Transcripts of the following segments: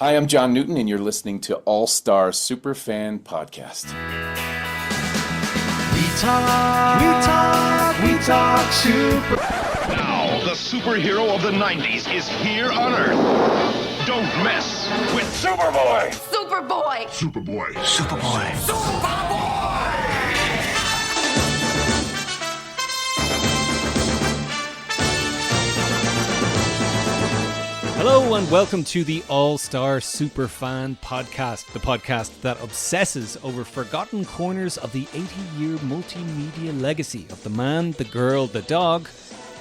Hi, I'm John Newton, and you're listening to All Star Superfan Podcast. We talk super. Now, the superhero of the 90s is here on Earth. Don't mess with Superboy! Superboy! Superboy! Superboy! Superboy! Hello and welcome to the All-Star Superfan Podcast, the podcast that obsesses over forgotten corners of the 80-year multimedia legacy of the man, the girl, the dog,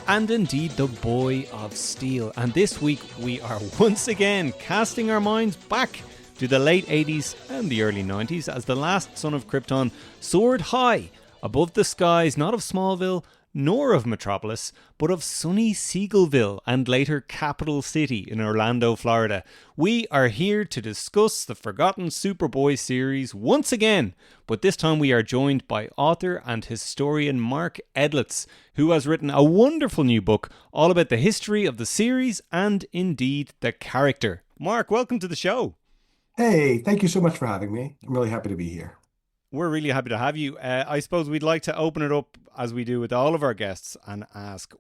and indeed the boy of steel. And this week we are once again casting our minds back to the late 80s and the early 90s as the last son of Krypton soared high above the skies, not of Smallville, nor of Metropolis, but of sunny Seagullville and later Capital City in Orlando, Florida. We are here to discuss the forgotten Superboy series once again, but this time we are joined by author and historian Mark Edlitz, who has written a wonderful new book all about the history of the series and indeed the character. Mark, welcome to the show. Hey, thank you so much for having me. I'm really happy to be here. We're really happy to have you. I suppose we'd like to open it up as we do with all of our guests and ask,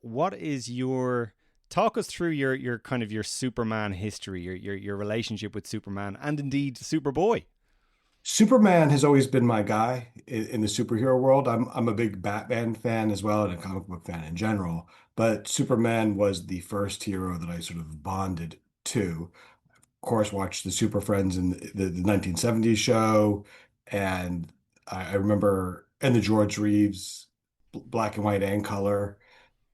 talk us through your kind of your Superman history, your relationship with Superman and indeed Superboy. Superman has always been my guy in the superhero world. I'm a big Batman fan as well and a comic book fan in general, but Superman was the first hero that I sort of bonded to. Of course, watched the Super Friends in the 1970s show, and I remember, and the George Reeves black and white and color.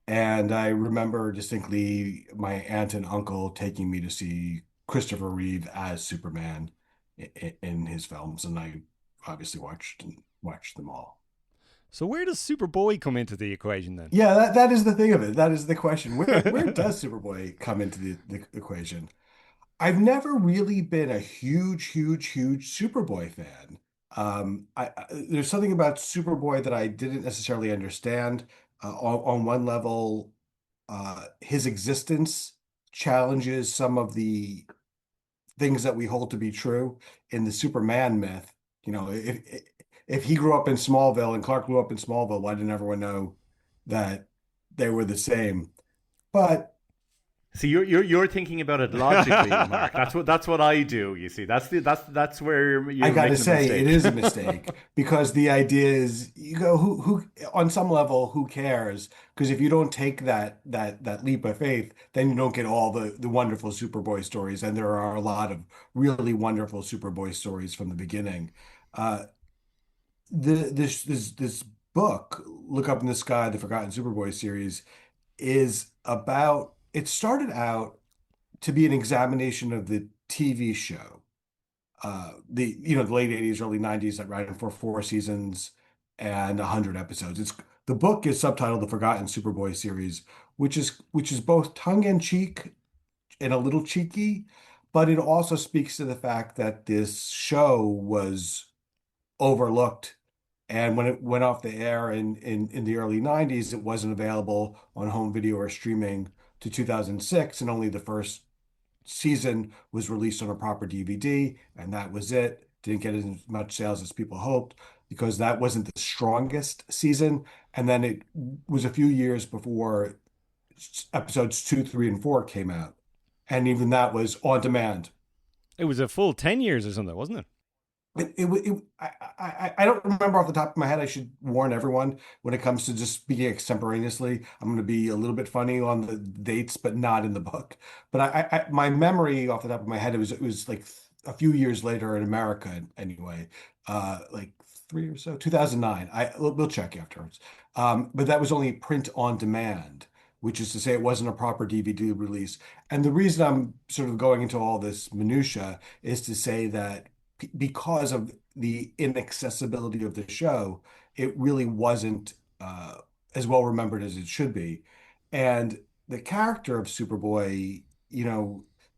And I remember distinctly my aunt and uncle taking me to see Christopher Reeve as Superman in his films, and I obviously watched them all. So where does Superboy come into the equation then? Yeah, that is the thing of it. That is the question. Where does Superboy come into the equation? I've never really been a huge Superboy fan. There's something about Superboy that I didn't necessarily understand. On one level, his existence challenges some of the things that we hold to be true in the Superman myth. You know, if he grew up in Smallville and Clark grew up in Smallville, why didn't everyone know that they were the same? But so you're thinking about it logically, Mark. That's what I do. You see, that's where you're I got to making a say mistake. it is a mistake because the idea is you go who on some level who cares, because if you don't take that leap of faith, then you don't get all the wonderful Superboy stories, and there are a lot of really wonderful Superboy stories from the beginning. This book, Look Up in the Sky, the Forgotten Superboy series, is about. It started out to be an examination of the TV show, the late 80s, early 90s that ran for 4 seasons and 100 episodes. The book is subtitled The Forgotten Superboy series, which is both tongue-in-cheek and a little cheeky, but it also speaks to the fact that this show was overlooked. And when it went off the air in the early 90s, it wasn't available on home video or streaming to 2006, and only the first season was released on a proper DVD, and that was it. Didn't get as much sales as people hoped because that wasn't the strongest season. And then it was a few years before episodes 2, 3, and 4 came out. And even that was on demand. It was a full 10 years or something, wasn't it? I don't remember off the top of my head. I should warn everyone when it comes to just speaking extemporaneously. I'm going to be a little bit funny on the dates, but not in the book. But my memory off the top of my head, it was like a few years later in America anyway, like 3 or so, 2009. We'll check afterwards. But that was only print on demand, which is to say it wasn't a proper DVD release. And the reason I'm sort of going into all this minutia is to say that because of the inaccessibility of the show, it really wasn't as well remembered as it should be. And the character of Superboy,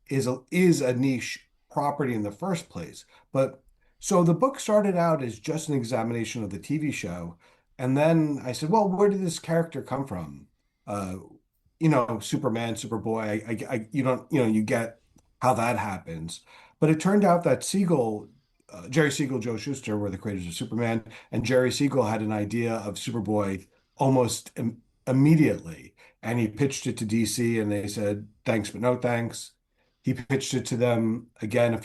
is a niche property in the first place. But so the book started out as just an examination of the TV show, and then I said, well, where did this character come from? Superman, Superboy. You get how that happens. But it turned out that Jerry Siegel, Joe Shuster were the creators of Superman, and Jerry Siegel had an idea of Superboy almost immediately, and he pitched it to DC, and they said thanks but no thanks. He pitched it to them again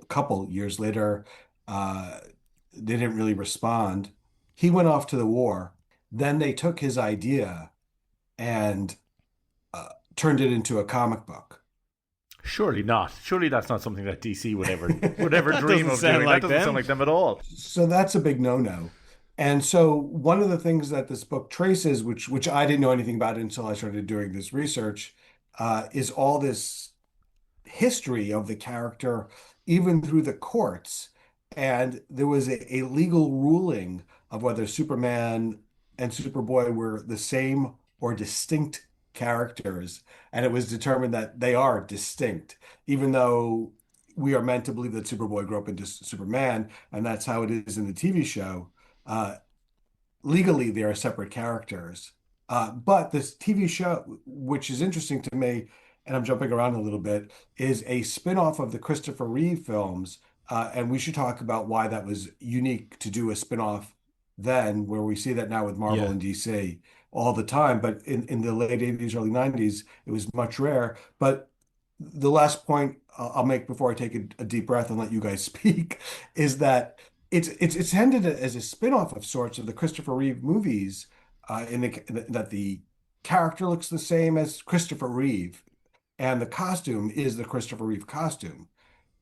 couple years later. Uh, they didn't really respond. He went off to the war. Then they took his idea and turned it into a comic book. Surely not. Surely that's not something that DC would ever dream of sound doing. like That doesn't them. sound like them at all. So that's a big no-no. And so one of the things that this book traces, which I didn't know anything about until I started doing this research, is all this history of the character, even through the courts. And there was a legal ruling of whether Superman and Superboy were the same or distinct characters. And it was determined that they are distinct, even though we are meant to believe that Superboy grew up into Superman, and that's how it is in the TV show. Uh, Legally they are separate characters. But this TV show, which is interesting to me, and I'm jumping around a little bit, is a spin-off of the Christopher Reeve films. And we should talk about why that was unique to do a spin-off then, where we see that now with Marvel Yeah. and DC all the time. But in the late 80s, early 90s, it was much rare. But the last point I'll make before I take a deep breath and let you guys speak is that it's intended as a spin-off of sorts of the Christopher Reeve movies, that the character looks the same as Christopher Reeve, and the costume is the Christopher Reeve costume.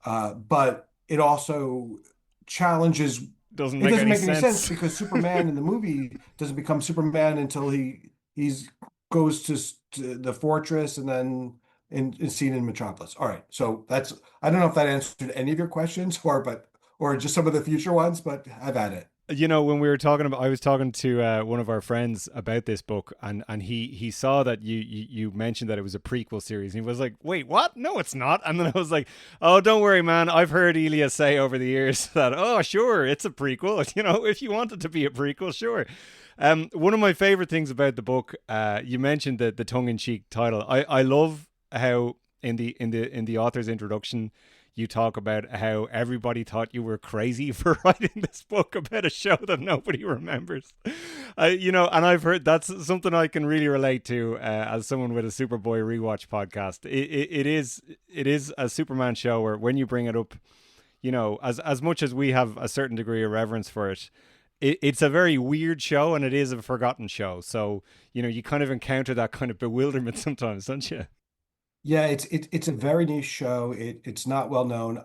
But it also challenges. Doesn't It make doesn't any make any sense sense. because Superman in the movie doesn't become Superman until he's goes to the fortress and then is seen in Metropolis. All right, so that's I don't know if that answered any of your questions or just some of the future ones, but I've had it. You know, when we were talking about, I was talking to one of our friends about this book, and he saw that you mentioned that it was a prequel series, and he was like, "Wait, what? No, it's not." And then I was like, "Oh, don't worry, man. I've heard Elia say over the years that, oh, sure, it's a prequel. You know, if you want it to be a prequel, sure." One of my favorite things about the book, you mentioned the tongue-in-cheek title. I love how in the author's introduction, you talk about how everybody thought you were crazy for writing this book about a show that nobody remembers. You know, and I've heard that's something I can really relate to as someone with a Superboy rewatch podcast. It is a Superman show where when you bring it up, you know, as much as we have a certain degree of reverence for it, it's a very weird show and it is a forgotten show. So, you know, you kind of encounter that kind of bewilderment sometimes, don't you? Yeah, it's a very niche show. It's not well known.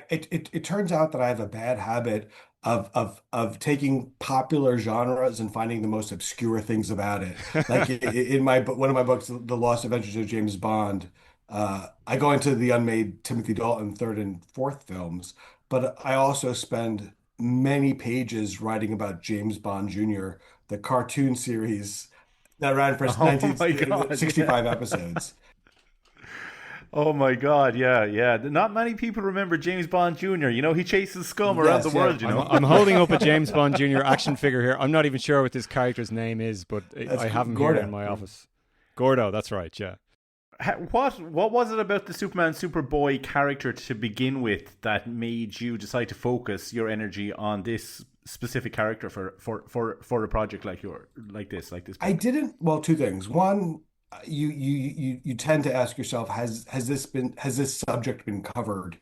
It turns out that I have a bad habit of taking popular genres and finding the most obscure things about it. Like in one of my books, The Lost Adventures of James Bond, I go into the unmade Timothy Dalton third and fourth films, but I also spend many pages writing about James Bond Jr., the cartoon series that ran for Oh my God, 65 yeah. episodes. Oh my God, yeah, yeah. Not many people remember James Bond Jr. You know, he chases scum around the Yes, yeah. world, you know. I'm holding up a James Bond Jr. action figure here. I'm not even sure what this character's name is, but That's I have him Gordo. here in my office. Gordo, that's right, yeah. What was it about the Superman Superboy character to begin with that made you decide to focus your energy on this specific character for a project like this I book? didn't, well, two things. One, you tend to ask yourself, has this subject been covered?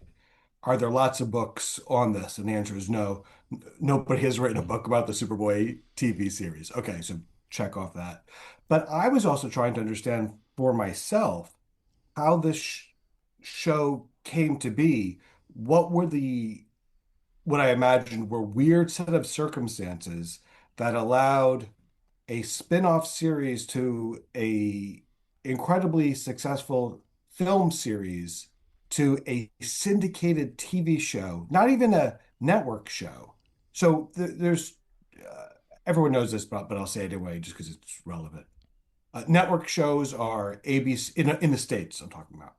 Are there lots of books on this? And the answer is no. Nobody has written a book about the Superboy TV series. Okay, so check off that. But I was also trying to understand for myself how this show came to be. What were what I imagined were weird set of circumstances that allowed a spin-off series to a incredibly successful film series to a syndicated TV show, not even a network show. So there's everyone knows this, but I'll say it anyway just because it's relevant. Network shows are ABC in the States, I'm talking about,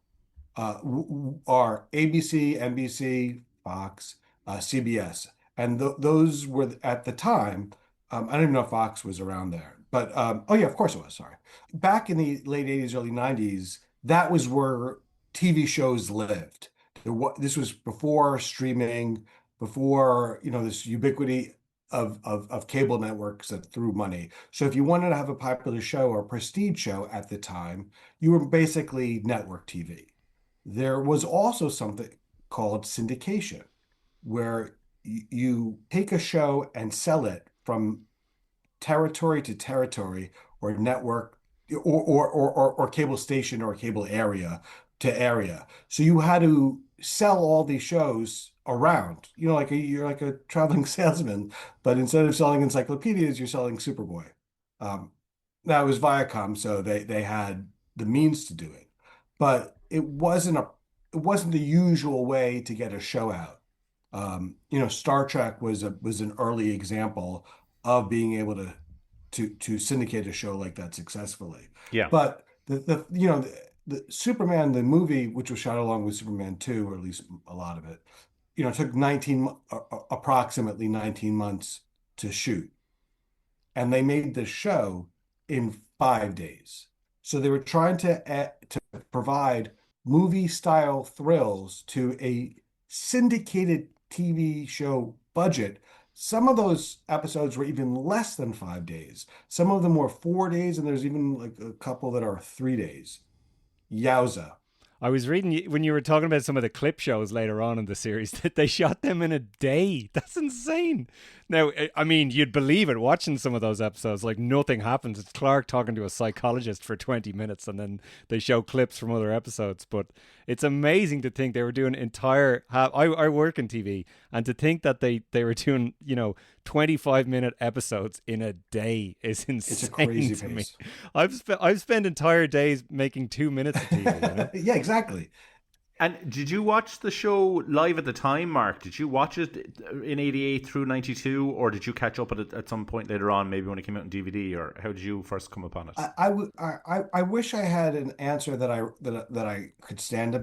are ABC, NBC, Fox, CBS. And those were at the time, I don't even know if Fox was around there, but oh yeah, of course it was. Sorry. Back in the late 80s, early 90s, that was where TV shows lived. This was before streaming, before, this ubiquity of cable networks that threw money. So if you wanted to have a popular show or a prestige show at the time, you were basically network TV. There was also something called syndication, where you take a show and sell it from territory to territory, or network, or cable station, or cable area to area. So you had to sell all these shows around, you're like a traveling salesman, but instead of selling encyclopedias, you're selling Superboy. Now it was Viacom, so they had the means to do it, but it wasn't the usual way to get a show out. Star Trek was an early example of being able to syndicate a show like that successfully. Yeah. But the Superman, the movie, which was shot along with Superman 2, or at least a lot of it, took approximately 19 months to shoot. And they made the show in 5 days. So they were trying to provide movie style thrills to a syndicated TV show budget. Some of those episodes were even less than 5 days. Some of them were 4 days, and there's even like a couple that are 3 days. Yowza. I was reading when you were talking about some of the clip shows later on in the series that they shot them in a day. That's insane. Now, I mean, you'd believe it watching some of those episodes. Like nothing happens. It's Clark talking to a psychologist for 20 minutes, and then they show clips from other episodes. But it's amazing to think they were doing entire. I work in TV, and to think that they were doing 25-minute episodes in a day is insane. It's a crazy to me. pace. I've spent entire days making 2 minutes of TV. Yeah, exactly. And did you watch the show live at the time, Mark? Did you watch it in 88 through 92, or did you catch up at some point later on, maybe when it came out on DVD, or how did you first come upon it? I wish I had an answer that I could stand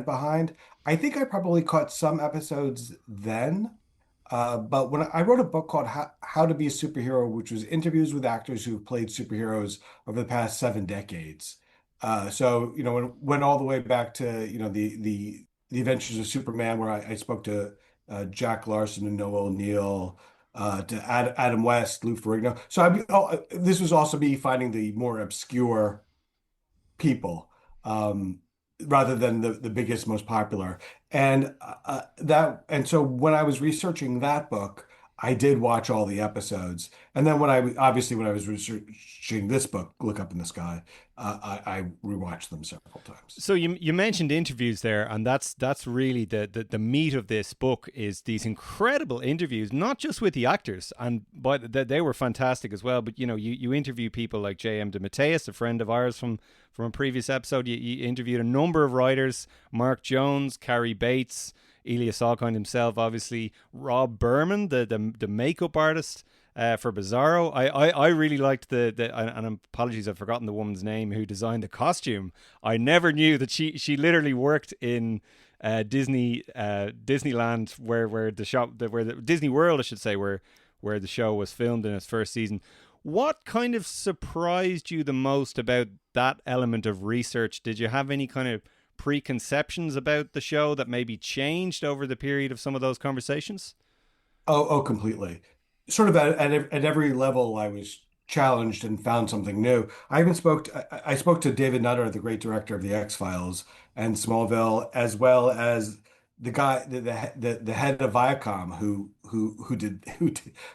behind. I think I probably caught some episodes then, but when I wrote a book called How to Be a Superhero, which was interviews with actors who played superheroes over the past 7 decades. So went all the way back to the Adventures of Superman, where I spoke to Jack Larson and Noah O'Neill, to Adam West, Lou Ferrigno. So this was also me finding the more obscure people, rather than the biggest, most popular. And so when I was researching that book, I did watch all the episodes. And then when I was researching this book, Look Up in the Sky, I rewatched them several times. So you mentioned interviews there, and that's really the meat of this book is these incredible interviews, not just with the actors, and they were fantastic as well. But you interview people like J.M. DeMatteis, a friend of ours from a previous episode. You interviewed a number of writers: Mark Jones, Carrie Bates, Elias Alkind himself, obviously, Rob Berman, the makeup artist for BIZARRO. I really liked and apologies, I've forgotten the woman's name who designed the costume. I never knew that she literally worked in Disneyland, where the Disney World, I should say, where the show was filmed in its first season. What kind of surprised you the most about that element of research? Did you have any kind of preconceptions about the show that maybe changed over the period of some of those conversations? Oh, completely. Sort of at every level, I was challenged and found something new. I spoke to David Nutter, the great director of the X-Files and Smallville, as well as the guy, the head of Viacom,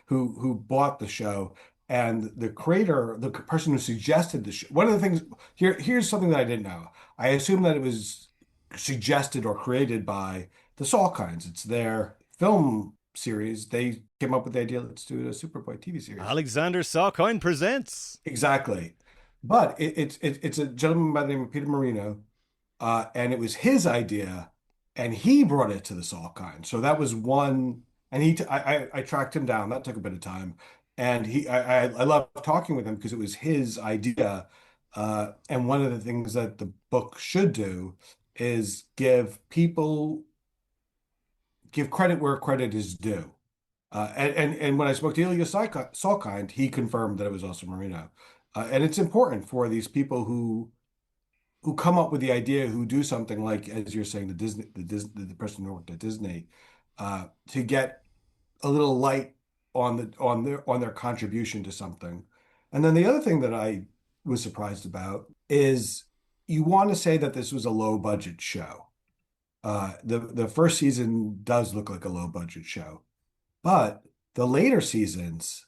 who bought the show, and the creator, the person who suggested the show. One of the things here's something that I didn't know. I assumed that it was suggested or created by the Salkinds. It's their film series. They came up with the idea, let's do a Superboy TV series. Alexander Salkind presents. Exactly. But it's a gentleman by the name of Peter Marino, and it was his idea, and he brought it to the Salkind. So that was one, and I tracked him down. That took a bit of time, and I loved talking with him because it was his idea. And one of the things that the book should do is give credit where credit is due. And when I spoke to Ilya Salkind, he confirmed that it was also Marino. And it's important for these people who who come up with the idea, who do something like, as you're saying, the person who worked at Disney, to get a little light on their contribution to something. And then the other thing that I was surprised about is you want to say that this was a low budget show. The first season does look like a low budget show, but the later seasons,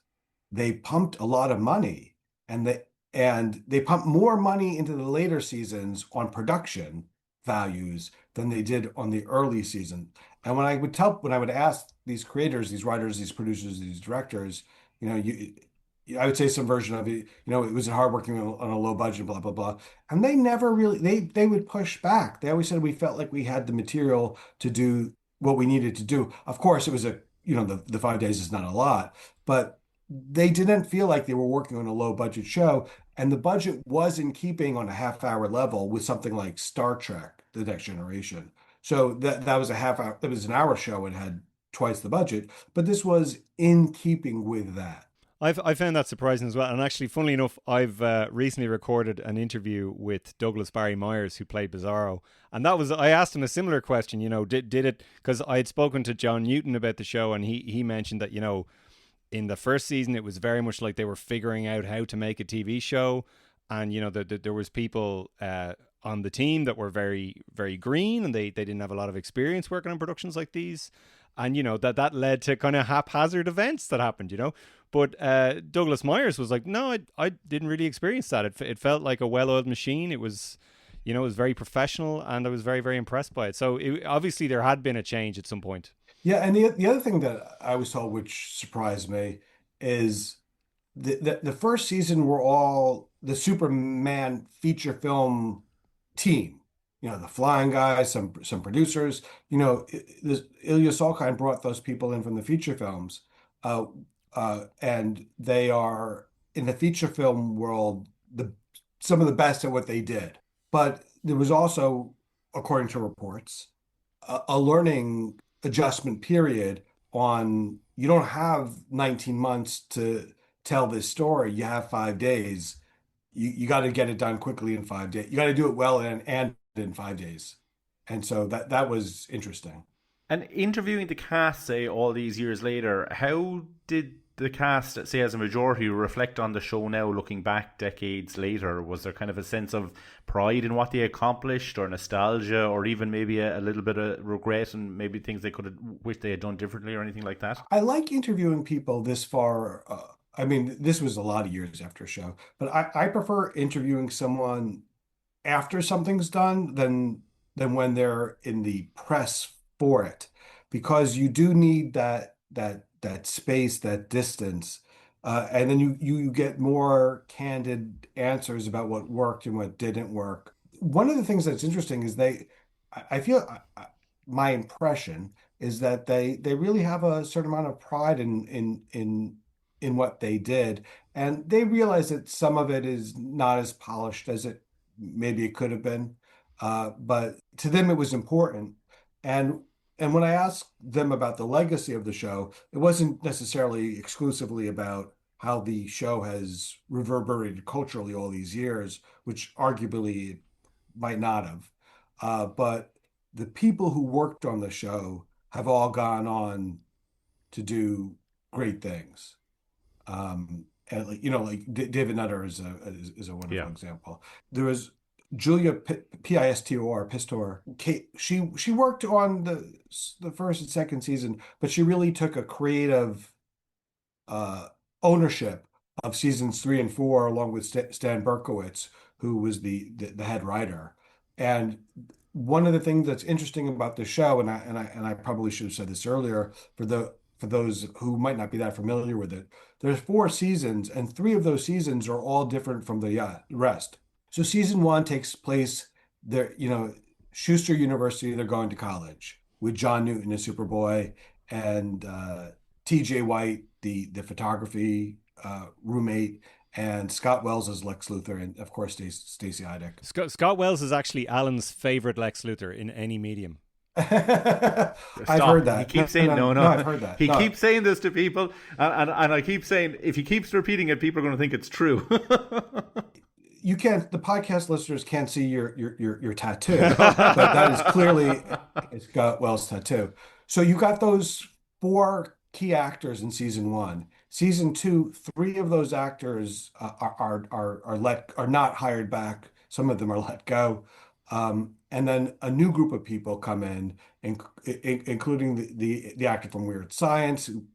they pumped a lot of money, and they pumped more money into the later seasons on production values than they did on the early season. And when I would ask these creators, these writers, these producers, these directors, I would say some version of it, it was hard working on a low budget, blah, blah, blah. And they never really, they would push back. They always said we felt like we had the material to do what we needed to do. Of course, it was the 5 days is not a lot, but they didn't feel like they were working on a low budget show. And the budget was in keeping on a half-hour level with something like Star Trek, The Next Generation. So that was a half hour, it was an hour show and had twice the budget, but this was in keeping with that. I found that surprising as well. And actually, funnily enough, I've recently recorded an interview with Douglas Meyers, who played Bizarro. And I asked him a similar question, did it, because I had spoken to John Newton about the show, and he mentioned that, in the first season, it was very much like they were figuring out how to make a TV show. And, there was people on the team that were very, very green, and they didn't have a lot of experience working on productions like these. And, that led to kind of haphazard events that happened, But Douglas Meyers was like, no, I didn't really experience that. It felt like a well-oiled machine. It was, it was very professional, and I was very, very impressed by it. So obviously there had been a change at some point. Yeah, and the other thing that I was told, which surprised me, is the first season were all the Superman feature film team. The flying guys, some producers. Ilya Salkind brought those people in from the feature films. And they are, in the feature film world, some of the best at what they did. But there was also, according to reports, a learning adjustment period on, you don't have 19 months to tell this story. You have 5 days. You got to get it done quickly in 5 days. You got to do it well and in 5 days. And so that was interesting. And interviewing the cast, say, all these years later, how did the cast, say, as a majority, reflect on the show now, looking back decades later? Was there kind of a sense of pride in what they accomplished, or nostalgia, or even maybe a little bit of regret and maybe things they could have wished they had done differently, or anything like that? I like interviewing people this far. I mean, this was a lot of years after a show, but I prefer interviewing someone after something's done than when they're in the press for it, because you do need that space, that distance, and then you get more candid answers about what worked and what didn't work. One of the things that's interesting is I feel, my impression is that they really have a certain amount of pride in what they did, and they realize that some of it is not as polished as maybe it could have been, but to them it was important. And when I asked them about the legacy of the show, it wasn't necessarily exclusively about how the show has reverberated culturally all these years, which arguably it might not have. But the people who worked on the show have all gone on to do great things. And like David Nutter is a wonderful example. There was Julia Pistor. She worked on the first and second season, but she really took a creative ownership of seasons 3 and 4, along with Stan Berkowitz, who was the head writer. And one of the things that's interesting about the show, and I probably should have said this earlier, for those who might not be that familiar with it, there's 4 seasons, and 3 of those seasons are all different from the rest. So season 1 takes place there, Schuster University, they're going to college, with John Newton as Superboy, and TJ White, the photography roommate, and Scott Wells as Lex Luthor, and of course Stacey Eidick. Scott Wells is actually Alan's favorite Lex Luthor in any medium. I've heard that. He keeps saying no. I've heard that. He keeps saying this to people, and I keep saying, if he keeps repeating it, people are going to think it's true. you can't, the podcast listeners can't see your tattoo, but that is clearly it's got Wells' tattoo. So you got those four key actors in season one. Season two, three of those actors are not hired back. Some of them are let go. And then a new group of people come including the actor from Weird Science who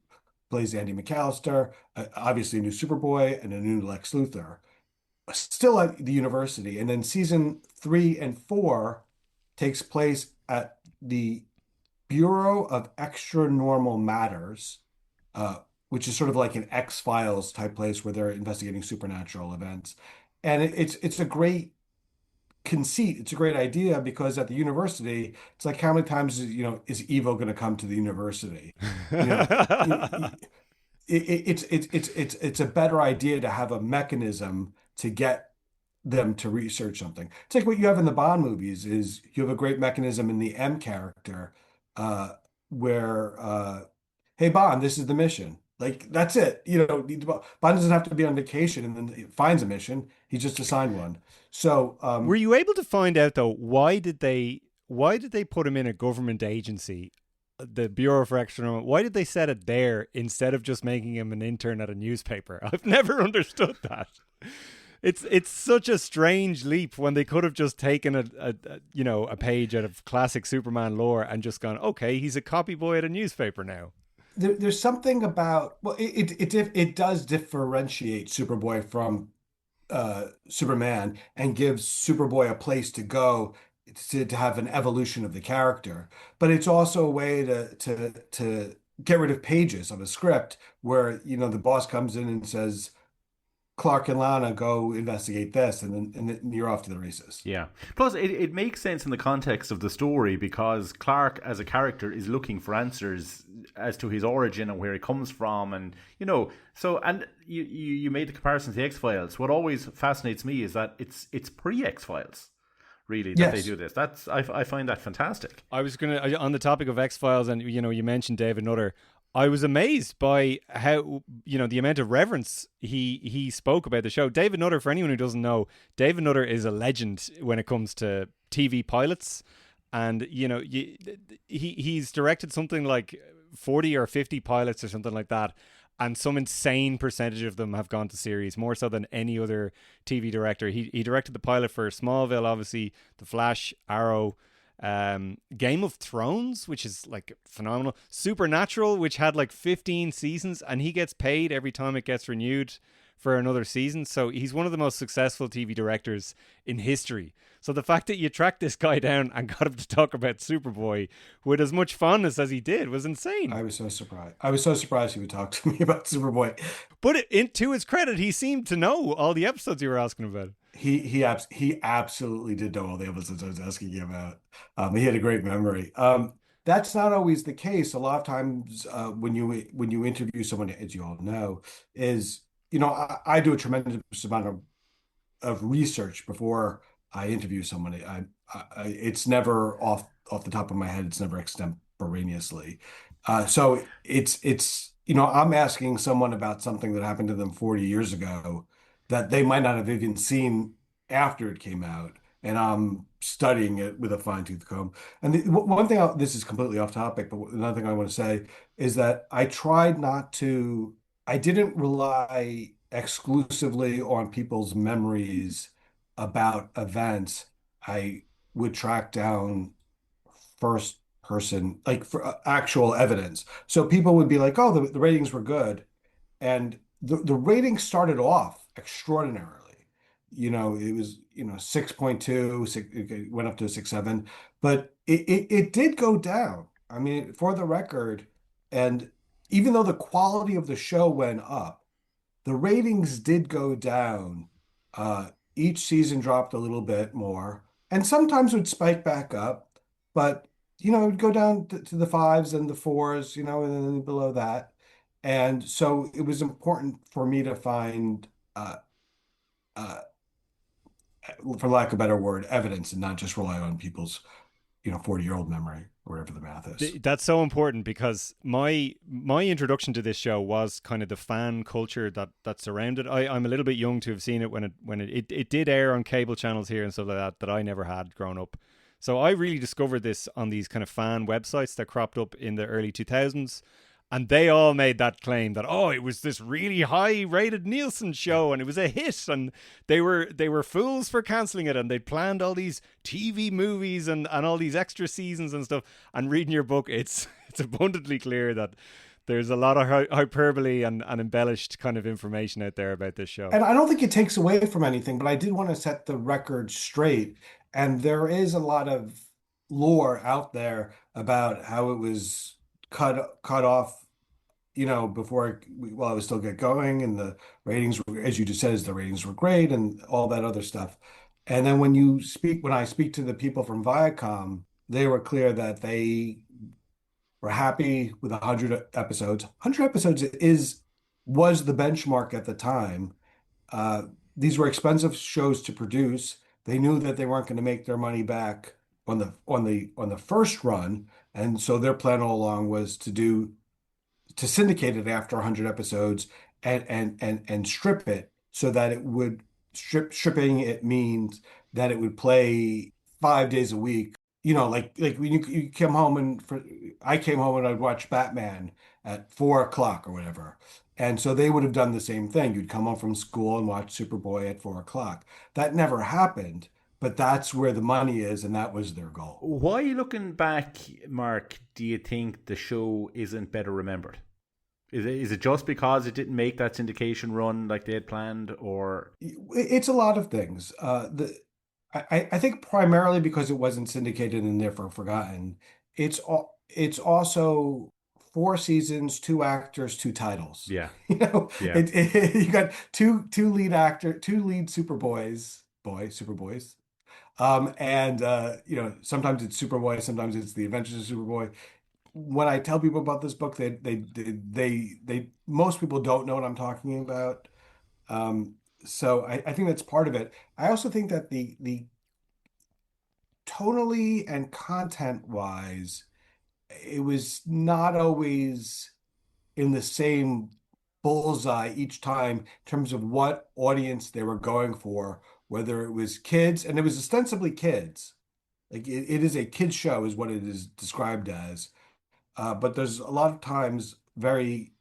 plays Andy McAllister, obviously a new Superboy and a new Lex Luthor, still at the university. And then season three and four takes place at the Bureau of Extra Normal Matters, uh, which is sort of like an X-Files type place where they're investigating supernatural events. And it's a great conceit. It's a great idea because at the university, it's like how many times is Evo going to come to the university? You know, it's a better idea to have a mechanism to get them to research something. It's like what you have in the Bond movies is you have a great mechanism in the M character, uh, where hey Bond, this is the mission. Like that's it. Bond doesn't have to be on vacation and then he finds a mission. He's just assigned one. So Were you able to find out though why did they put him in a government agency, the Bureau for Extra Normal? Why did they set it there instead of just making him an intern at a newspaper? I've never understood that. It's such a strange leap when they could have just taken a page out of classic Superman lore and just gone, okay, he's a copy boy at a newspaper now. there's something about, well, it does differentiate Superboy from Superman and gives Superboy a place to go to have an evolution of the character. But it's also a way to get rid of pages of a script where the boss comes in and says, Clark and Lana go investigate this, and then you're off to the races. Yeah. Plus, it makes sense in the context of the story because Clark, as a character, is looking for answers as to his origin and where he comes from, and and you made the comparison to the X-Files. What always fascinates me is that it's pre-X-Files, really, that they do this. I find that fantastic. I was gonna on the topic of X-Files, and you mentioned David Nutter. I was amazed by how, the amount of reverence he spoke about the show. David Nutter, for anyone who doesn't know, David Nutter is a legend when it comes to TV pilots. And, he's directed something like 40 or 50 pilots or something like that. And some insane percentage of them have gone to series, more so than any other TV director. He directed the pilot for Smallville, obviously, The Flash, Arrow, Game of Thrones, which is like phenomenal, Supernatural, which had like 15 seasons, and he gets paid every time it gets renewed for another season. So he's one of the most successful TV directors in history. So the fact that you tracked this guy down and got him to talk about Superboy with as much fondness as he did was insane. I was so surprised he would talk to me about Superboy. But to his credit, he seemed to know all the episodes you were asking about. He absolutely did know all the episodes I was asking you about. He had a great memory. That's not always the case. A lot of times, when you interview someone, as you all know, is I do a tremendous amount of research before I interview somebody. It's never off the top of my head. It's never extemporaneously. So it's I'm asking someone about something that happened to them 40 years ago that they might not have even seen after it came out, and I'm studying it with a fine-tooth comb. And one thing, this is completely off topic, but another thing I want to say is that I didn't rely exclusively on people's memories about events. I would track down first person, like for actual evidence. So people would be like, oh, the ratings were good. And the ratings started off extraordinarily. It was 6.2, it went up to 6.7, but it did go down. I mean, for the record, and even though the quality of the show went up, the ratings did go down. Each season dropped a little bit more, and sometimes would spike back up, but it would go down to the fives and the fours, and then below that. And so it was important for me to find, uh, for lack of a better word, evidence and not just rely on people's, 40-year-old memory. or whatever the math is. That's so important because my introduction to this show was kind of the fan culture that surrounded. I'm a little bit young to have seen it when it did air on cable channels here and stuff like that I never had growing up. So I really discovered this on these kind of fan websites that cropped up in the early 2000s. And they all made that claim that, oh, it was this really high rated Nielsen show and it was a hit, and they were fools for cancelling it, and they planned all these TV movies and all these extra seasons and stuff. And reading your book, it's abundantly clear that there's a lot of hyperbole and embellished kind of information out there about this show. And I don't think it takes away from anything, but I did want to set the record straight. And there is a lot of lore out there about how it was cut off, before while it was still get going, and the ratings were, as you just said, the ratings were great and all that other stuff. And then when I speak to the people from Viacom, they were clear that they were happy with 100 episodes. 100 episodes was the benchmark at the time. These were expensive shows to produce. They knew that they weren't going to make their money back on the first run, and so their plan all along was to syndicate it after 100 episodes and strip it so that it would stripping it means that it would play 5 days a week. Like when you come home, I came home and I'd watch Batman at 4 o'clock or whatever. And so they would have done the same thing. You'd come home from school and watch Superboy at 4 o'clock. That never happened, but that's where the money is, and that was their goal. Why, looking back, Mark, do you think the show isn't better remembered? Is it just because it didn't make that syndication run like they had planned, or? It's a lot of things. I think primarily because it wasn't syndicated and therefore forgotten. It's also 4 seasons, 2 actors, 2 titles. Yeah. Yeah. You got two lead Superboys. Sometimes it's Superboy, sometimes it's the Adventures of Superboy. When I tell people about this book, they most people don't know what I'm talking about. So I think that's part of it. I also think that the tonally and content wise, it was not always in the same bullseye each time in terms of what audience they were going for, whether it was kids, and it was ostensibly kids. Like it is a kids show is what it is described as. But there's a lot of times very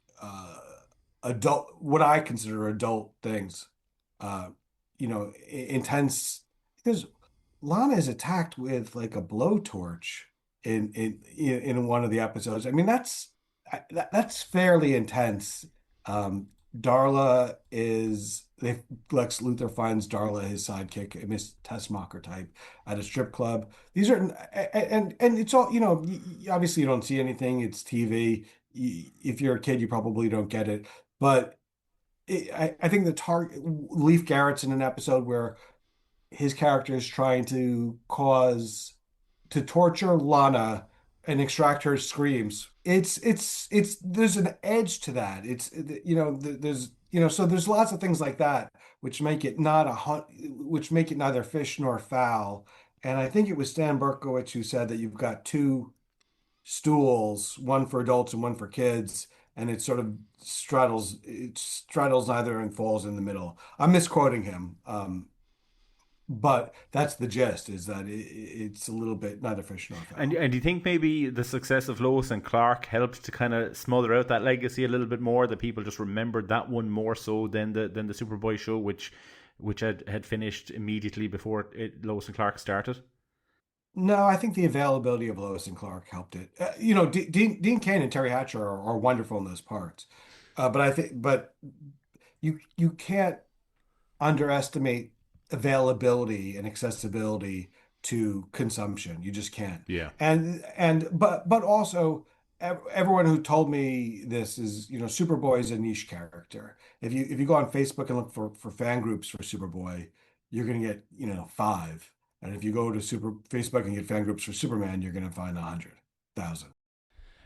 adult, what I consider adult things, intense, because Lana is attacked with like a blowtorch in one of the episodes. I mean, that's fairly intense. Darla Lex Luthor finds Darla, his sidekick, a Miss Tessmacher type, at a strip club. These are, and it's all, obviously you don't see anything. It's TV. If you're a kid, you probably don't get it. But I think Leif Garrett's in an episode where his character is trying to torture Lana and extract her screams. It's there's an edge to that. So there's lots of things like that which make it neither fish nor foul. And I think it was Stan Berkowitz who said that you've got two stools, one for adults and one for kids, and it sort of straddles neither and falls in the middle. I'm misquoting him. But that's the gist, is that it's a little bit neither fish nor fowl. And do you think maybe the success of Lois and Clark helped to kind of smother out that legacy a little bit more, that people just remembered that one more so than the Superboy show, which had finished immediately before Lois and Clark started? No, I think the availability of Lois and Clark helped it. Dean Cain and Terry Hatcher are wonderful in those parts, but you can't underestimate availability and accessibility to consumption. You just can't. Yeah. But also everyone who told me this is, Superboy is a niche character. If you go on Facebook and look for fan groups for Superboy, you're going to get, 5. And if you go to Facebook and get fan groups for Superman, you're going to find 100,000.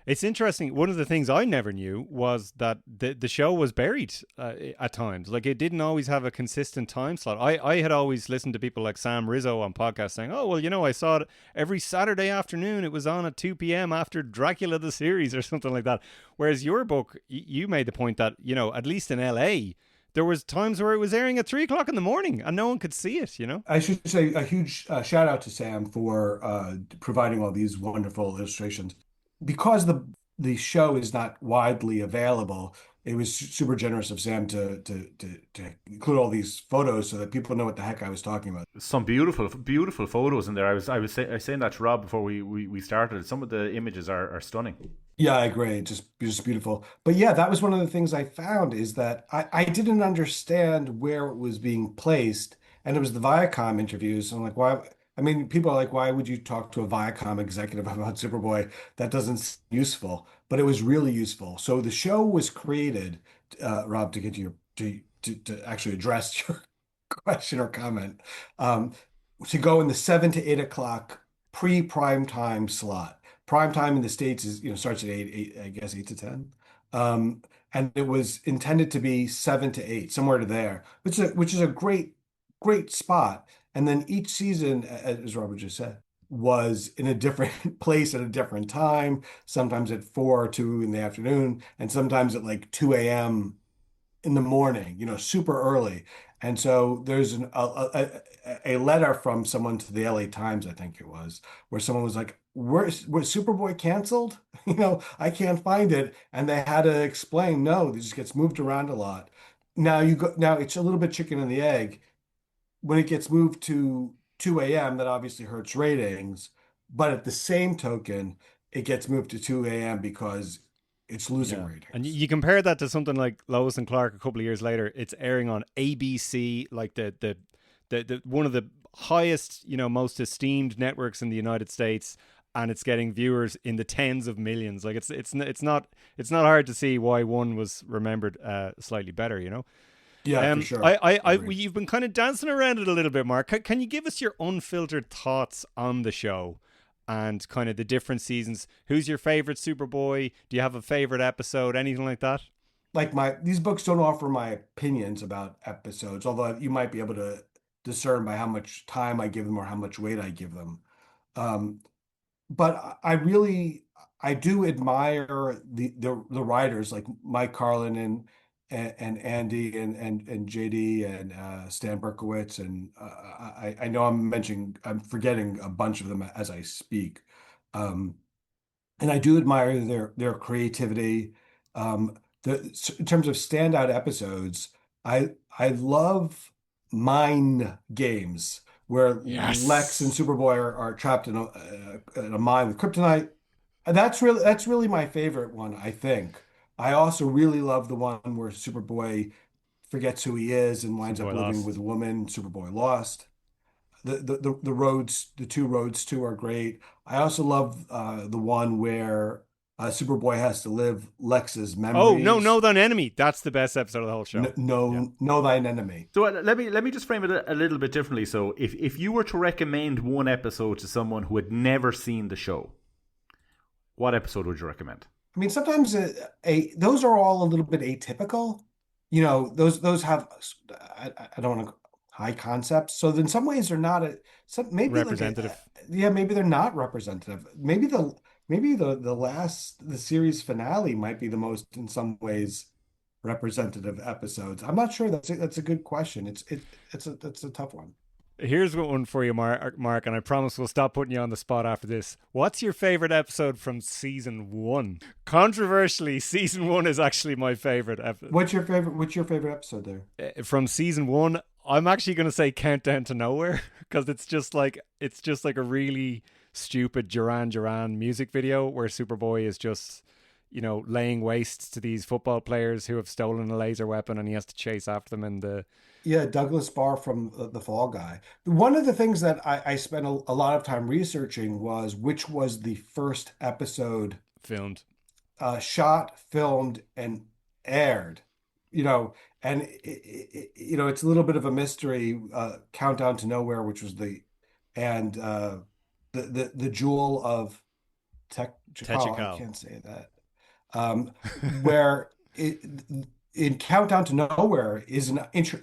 It's interesting. One of the things I never knew was that the show was buried at times. Like it didn't always have a consistent time slot. I had always listened to people like Sam Rizzo on podcasts saying, "Oh well, I saw it every Saturday afternoon. It was on at 2 p.m. after Dracula the series or something like that." Whereas your book, you made the point that at least in L.A. there was times where it was airing at 3 o'clock in the morning and no one could see it. I should say a huge shout out to Sam for providing all these wonderful illustrations. Because the show is not widely available, it was super generous of Sam to include all these photos so that people know what the heck I was talking about. Some beautiful, beautiful photos in there. I was saying that to Rob before we started. Some of the images are stunning. Yeah, I agree. Just beautiful. But yeah, that was one of the things I found is that I didn't understand where it was being placed. And it was the Viacom interviews. I'm like, why? I mean, people are like, why would you talk to a Viacom executive about Superboy? That doesn't seem useful. But it was really useful. So the show was created, Rob, to get to your to actually address your question or comment, to go in the 7 to 8 o'clock pre-prime time slot. Prime time in the States is, starts at eight, I guess 8 to 10. And it was intended to be 7 to 8, somewhere to there, which is a great spot. And then each season, as Robert just said, was in a different place at a different time, sometimes at 4 or 2 in the afternoon, and sometimes at like 2 a.m. in the morning, super early. And so there's a letter from someone to the LA Times, I think it was, where someone was like, was Superboy canceled? I can't find it. And they had to explain, no, it just gets moved around a lot. Now it's a little bit chicken and the egg. When it gets moved to 2 a.m., that obviously hurts ratings. But at the same token, it gets moved to 2 a.m. because it's losing ratings. And you compare that to something like Lois and Clark a couple of years later. It's airing on ABC, like the one of the highest, most esteemed networks in the United States, and it's getting viewers in the tens of millions. Like it's not hard to see why one was remembered slightly better. Yeah, for sure. You've been kind of dancing around it a little bit, Mark. Can you give us your unfiltered thoughts on the show and kind of the different seasons? Who's your favorite Superboy? Do you have a favorite episode? Anything like that? Like these books don't offer my opinions about episodes, although you might be able to discern by how much time I give them or how much weight I give them. But I do admire the writers like Mike Carlin and Andy and JD and Stan Berkowitz, and I know I'm forgetting a bunch of them as I speak, and I do admire their creativity. In terms of standout episodes, I love mine games where Yes. Lex and Superboy are trapped in a mine with kryptonite. And that's really my favorite one, I think. I also really love the one where Superboy forgets who he is and winds up Superboy living Lost. with a woman. Superboy Lost. The roads, the two roads too are great. I also love the one where Superboy has to live Lex's Oh, no, memories. no, thine enemy. That's the best episode of the whole show. Know thine enemy. So let me just frame it a little bit differently. So if you were to recommend one episode to someone who had never seen the show, what episode would you recommend? I mean, sometimes those are all a little bit atypical. Those have I don't want to high concepts. So in some ways they're not maybe Representative. Maybe they're not representative. The series finale might be the most in some ways representative episodes. I'm not sure. That's a good question. It's a tough one. Here's one for you, Mark, and I promise we'll stop putting you on the spot after this. What's your favorite episode from season 1? Controversially, season 1 is actually my favorite episode. What's your favorite episode there? From season 1, I'm actually going to say Countdown to Nowhere, because it's just like a really stupid Duran Duran music video where Superboy is just, laying waste to these football players who have stolen a laser weapon, and he has to chase after them in the... Yeah, Douglas Barr from the Fall Guy. One of the things that I spent a lot of time researching was which was the first episode filmed, shot, filmed, and aired. And it's a little bit of a mystery. Countdown to Nowhere, which was the jewel of Technical, I Technical. can't say that. Where in Countdown to Nowhere is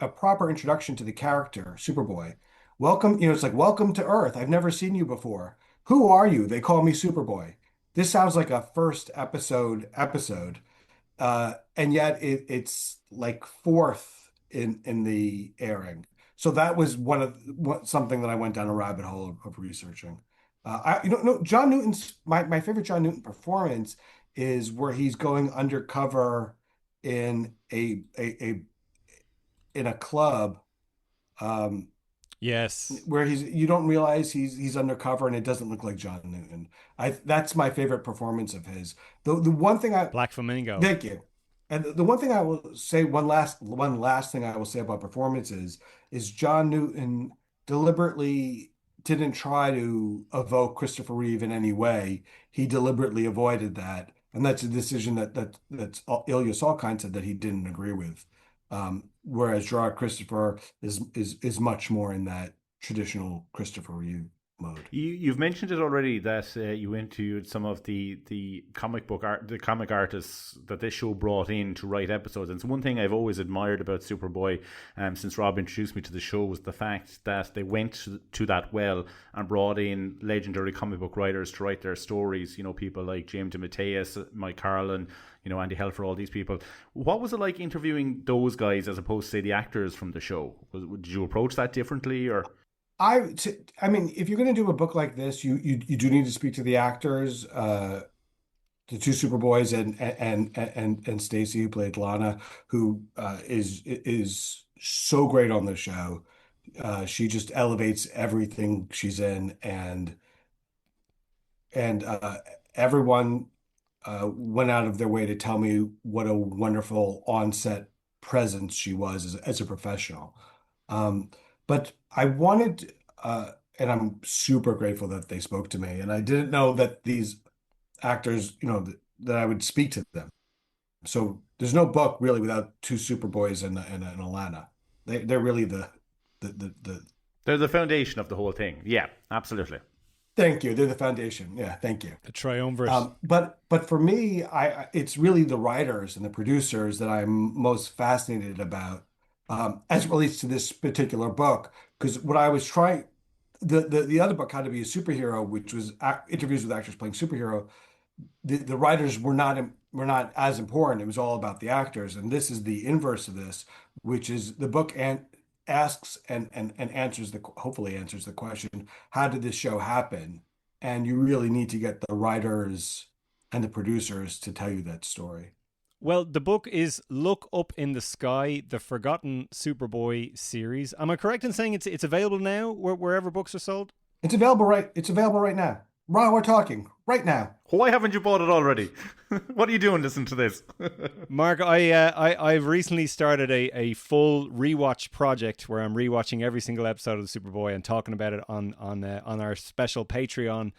a proper introduction to the character Superboy. Welcome, it's like welcome to Earth. I've never seen you before. Who are you? They call me Superboy. This sounds like a first episode, and yet it's like fourth in the airing. So that was something that I went down a rabbit hole of researching. No, John Newton's my favorite John Newton performance is where he's going undercover in a in a club, um, Yes. where you don't realize he's undercover and it doesn't look like John Newton. That's my favorite performance of his. The one thing I Black Flamingo. Thank you. And the one thing I will say, one last thing I will say about performances is John Newton deliberately didn't try to evoke Christopher Reeve in any way. He deliberately avoided that, and that's a decision that's Ilya Salkind said that he didn't agree with. Whereas Gerard Christopher is much more in that traditional Christopher Reeve mode. You've mentioned it already that you interviewed some of the comic artists that this show brought in to write episodes. And so one thing I've always admired about Superboy, since Rob introduced me to the show, was the fact that they went to that well and brought in legendary comic book writers to write their stories. People like James DeMatteis, Mike Carlin, Andy Helfer, all these people. What was it like interviewing those guys as opposed to, say, the actors from the show? Did you approach that differently, or? I mean, if you're going to do a book like this, you do need to speak to the actors, the two Superboys and Stacy, who played Lana, who is so great on the show. She just elevates everything she's in, and everyone went out of their way to tell me what a wonderful on-set presence she was as a professional. But I wanted, and I'm super grateful that they spoke to me. And I didn't know that these actors, that I would speak to them. So there's no book really without two Superboys and Alana. They're really the They're the foundation of the whole thing. Yeah, absolutely. Thank you. They're the foundation. Yeah, thank you. The triumvirate. But for me, it's really the writers and the producers that I'm most fascinated about, as it relates to this particular book. Because what I was trying, the other book, How to Be a Superhero, which was interviews with actors playing superhero, the writers were not as important. It was all about the actors, and this is the inverse of this, which is the book asks and answers hopefully answers the question, how did this show happen? And you really need to get the writers and the producers to tell you that story. Well, the book is Look Up in the Sky, the Forgotten Superboy series. Am I correct in saying it's available now wherever books are sold? It's available right now. Ron, we're talking right now. Why haven't you bought it already? What are you doing listening to this? Mark, I've recently started a full rewatch project where I'm rewatching every single episode of the Superboy and talking about it on our special Patreon.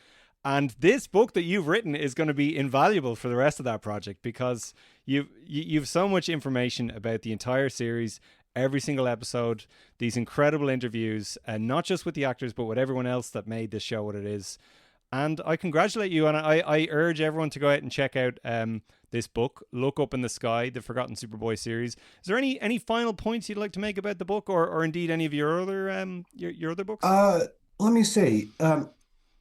And this book that you've written is going to be invaluable for the rest of that project, because you've so much information about the entire series, every single episode, these incredible interviews, and not just with the actors, but with everyone else that made this show what it is. And I congratulate you, and I urge everyone to go out and check out this book, Look Up in the Sky, the Forgotten Superboy series. Is there any final points you'd like to make about the book, or indeed any of your other books? Let me see.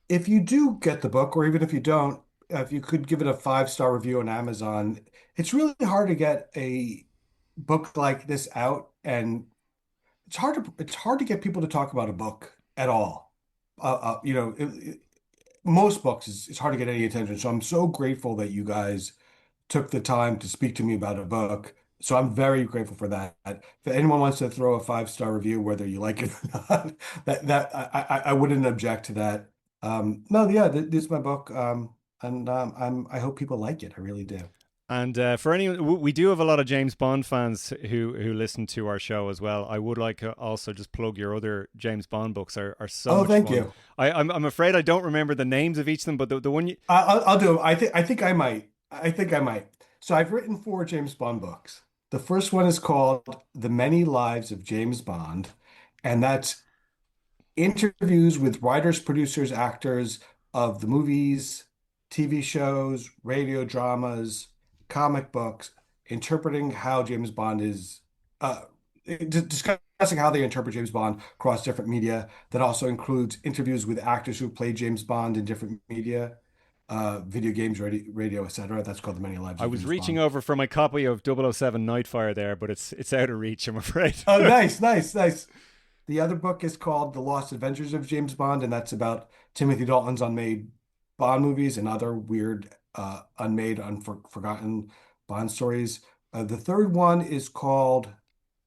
If you do get the book, or even if you don't, if you could give it a 5-star review on Amazon. It's really hard to get a book like this out, and it's hard to get people to talk about a book at all. Most books, it's hard to get any attention. So I'm so grateful that you guys took the time to speak to me about a book. So I'm very grateful for that. If anyone wants to throw a 5-star review, whether you like it or not, I wouldn't object to that. No, yeah, this is my book, and I hope people like it. I really do. And for anyone, we do have a lot of James Bond fans who listen to our show as well. I would like to also just plug your other James Bond books are so much thank fun. you. I'm afraid I don't remember the names of each of them, but the one you... I'll do. I think I might. So I've written 4 James Bond books. The first one is called The Many Lives of James Bond, and that's interviews with writers, producers, actors of the movies, TV shows, radio dramas, comic books, interpreting how James Bond is, discussing how they interpret James Bond across different media. That also includes interviews with actors who play James Bond in different media, video games, radio, etc. That's called The Many Lives I of was James reaching Bond. over for my copy of 007 Nightfire there, but it's out of reach, I'm afraid. Oh, nice, nice, nice. The other book is called The Lost Adventures of James Bond, and that's about Timothy Dalton's unmade Bond movies and other weird, unmade, forgotten Bond stories. The third one is called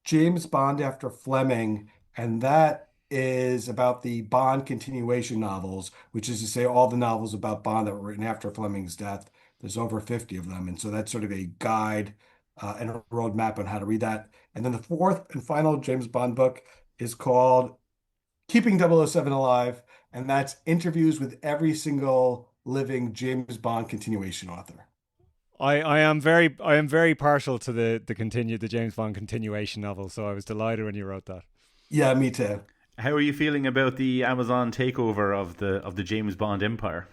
James Bond After Fleming, and that is about the Bond continuation novels, which is to say all the novels about Bond that were written after Fleming's death. There's over 50 of them, and so that's sort of a guide and a roadmap on how to read that. And then the fourth and final James Bond book is called Keeping 007 Alive, and that's interviews with every single living James Bond continuation author. I am very partial to the James Bond continuation novel, so I was delighted when you wrote that. Yeah, me too. How are you feeling about the Amazon takeover of the James Bond empire?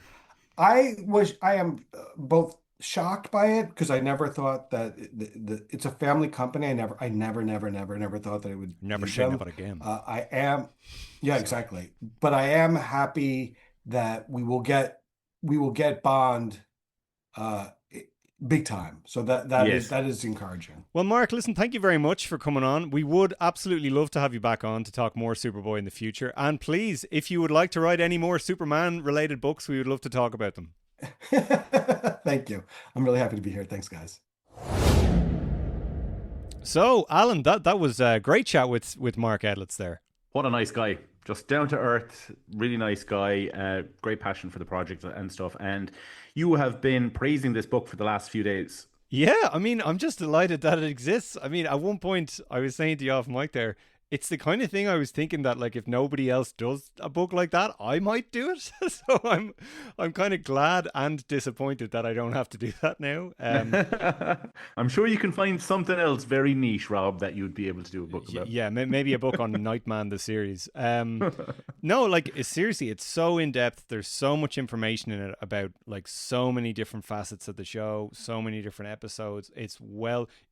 I am both shocked by it because I never thought that it's a family company. I never thought that it would Never leave seen them. it again. I am, yeah, exactly. But I am happy that we will get Bond big time. So Yes. that is encouraging. Well, Mark, listen, thank you very much for coming on. We would absolutely love to have you back on to talk more Superboy in the future. And please, if you would like to write any more Superman-related books, we would love to talk about them. Thank you. I'm really happy to be here. Thanks, guys. So, Alan, that was a great chat with Mark Edlitz there. What a nice guy. Just down to earth, really nice guy, great passion for the project and stuff. And you have been praising this book for the last few days. Yeah, I mean, I'm just delighted that it exists. I mean, at one point, I was saying to you off mic there, it's the kind of thing I was thinking that, like, if nobody else does a book like that, I might do it. So I'm kind of glad and disappointed that I don't have to do that now. I'm sure you can find something else very niche, Rob, that you'd be able to do a book about. Yeah, maybe a book on Nightman, the series. No, like, seriously, it's so in-depth. There's so much information in it about, like, so many different facets of the show, so many different episodes. It's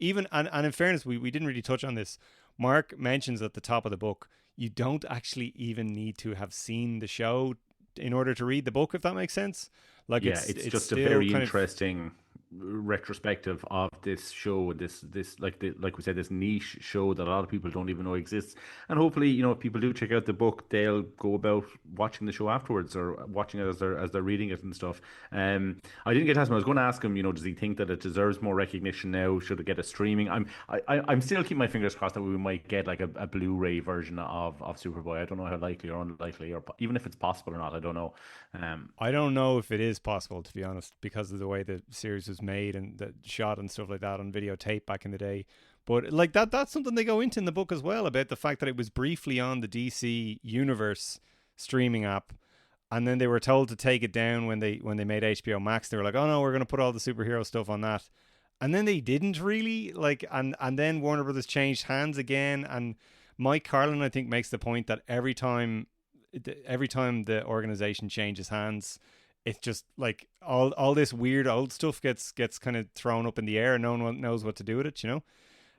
even, and in fairness, we didn't really touch on this. Mark mentions at the top of the book, you don't actually even need to have seen the show in order to read the book, if that makes sense. Like, yeah, it's just a very interesting retrospective of this show, this like we said, this niche show that a lot of people don't even know exists. And hopefully, you know, if people do check out the book, they'll go about watching the show afterwards or watching it as they're reading it and stuff. I didn't get to ask him. I was going to ask him, you know, does he think that it deserves more recognition now? Should it get a streaming? I'm still keeping my fingers crossed that we might get like a Blu-ray version of Superboy. I don't know how likely or unlikely, or even if it's possible or not. I don't know. I don't know if it is possible, to be honest, because of the way the series was made and the shot and stuff like that on videotape back in the day. But like that's something they go into in the book as well, about the fact that it was briefly on the DC Universe streaming app, and then they were told to take it down when they made HBO Max. They were like, oh no, we're going to put all the superhero stuff on that. And then they didn't really, like, and then Warner Brothers changed hands again, and Mike Carlin, I think, makes the point that every time the organization changes hands, it's just like all this weird old stuff gets kind of thrown up in the air and no one knows what to do with it, you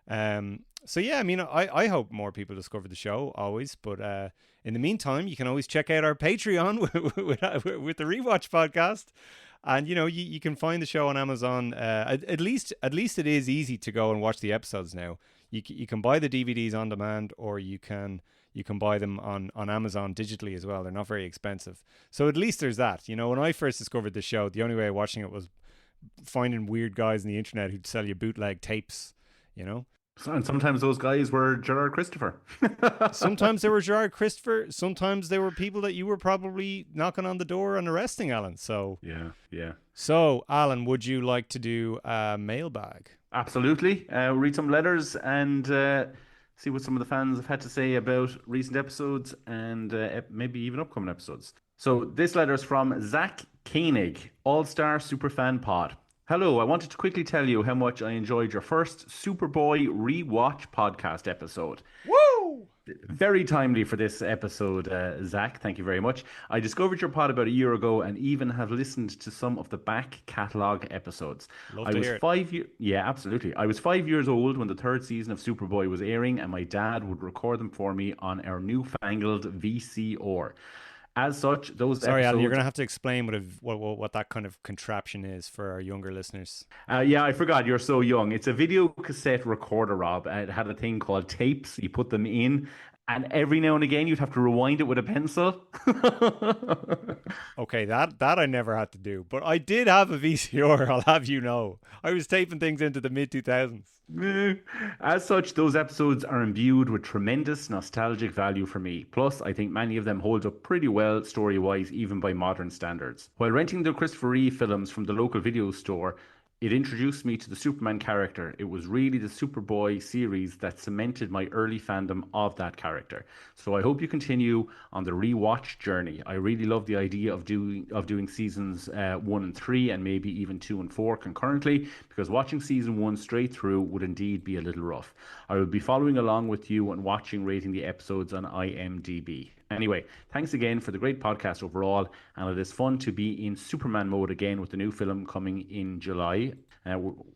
know? So yeah, I mean, I hope more people discover the show always, but in the meantime, you can always check out our Patreon with the Rewatch podcast. And, you know, you can find the show on Amazon. At least it is easy to go and watch the episodes now. You can buy the DVDs on demand, or you can buy them on Amazon digitally as well. They're not very expensive. So at least there's that. You know, when I first discovered this show, the only way of watching it was finding weird guys on the internet who'd sell you bootleg tapes, you know? And sometimes those guys were Gerard Christopher. Sometimes they were Gerard Christopher. Sometimes they were people that you were probably knocking on the door and arresting, Alan. So yeah. So, Alan, would you like to do a mailbag? Absolutely. We'll read some letters and see what some of the fans have had to say about recent episodes and maybe even upcoming episodes. So this letter is from Zach Koenig, All-Star Superfan Pod. Hello, I wanted to quickly tell you how much I enjoyed your first Superboy Rewatch podcast episode. Woo! Very timely for this episode, Zach. Thank you very much. I discovered your pod about a year ago and even have listened to some of the back catalogue episodes. Love I to was hear it. 5 years, yeah, absolutely. I was 5 years old when the third season of Superboy was airing, and my dad would record them for me on our newfangled VCR. As such, those Sorry, Alan, you're episodes. going to have to explain what that kind of contraption is for our younger listeners. Yeah, I forgot you're so young. It's a video cassette recorder, Rob. It had a thing called tapes. You put them in, and every now and again you'd have to rewind it with a pencil. Okay, that I never had to do, but I did have a VCR. I'll have you know, I was taping things into the mid 2000s. As such, those episodes are imbued with tremendous nostalgic value for me. Plus, I think many of them hold up pretty well story-wise, even by modern standards. While renting the Christopher Reeve films from the local video store, it introduced me to the Superman character. It was really the Superboy series that cemented my early fandom of that character. So I hope you continue on the rewatch journey. I really love the idea of doing seasons 1 and 3 and maybe even 2 and 4 concurrently, because watching season 1 straight through would indeed be a little rough. I will be following along with you and rating the episodes on IMDb. Anyway, thanks again for the great podcast overall, and it is fun to be in Superman mode again with the new film coming in July.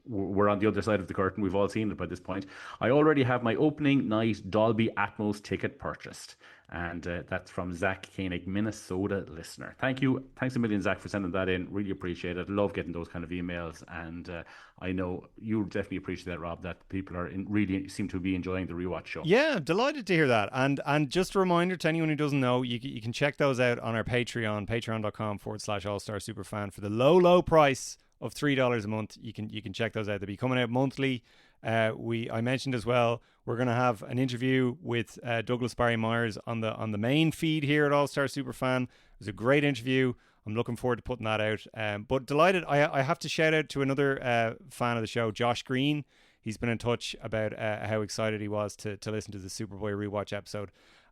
We're on the other side of the curtain. We've all seen it by this point. I already have my opening night Dolby Atmos ticket purchased. And that's from Zach Koenig, Minnesota listener. Thank you. Thanks a million, Zach, for sending that in. Really appreciate it. Love getting those kind of emails. And I know you definitely appreciate that, Rob, that people really seem to be enjoying the rewatch show. Yeah, delighted to hear that. And just a reminder to anyone who doesn't know, you can check those out on our Patreon, patreon.com/allstarsuperfan for the low price of $3 a month. You can check those out. They'll be coming out monthly. I mentioned as well, we're going to have an interview with Douglas Meyers on the main feed here at All Star Superfan. It was a great interview. I'm looking forward to putting that out. But delighted, I have to shout out to another fan of the show, Josh Green. He's been in touch about how excited he was to listen to the Superboy rewatch episode.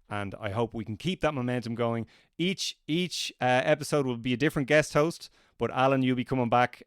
And I hope we can keep that momentum going. Each episode will be a different guest host, but Alan, you'll be coming back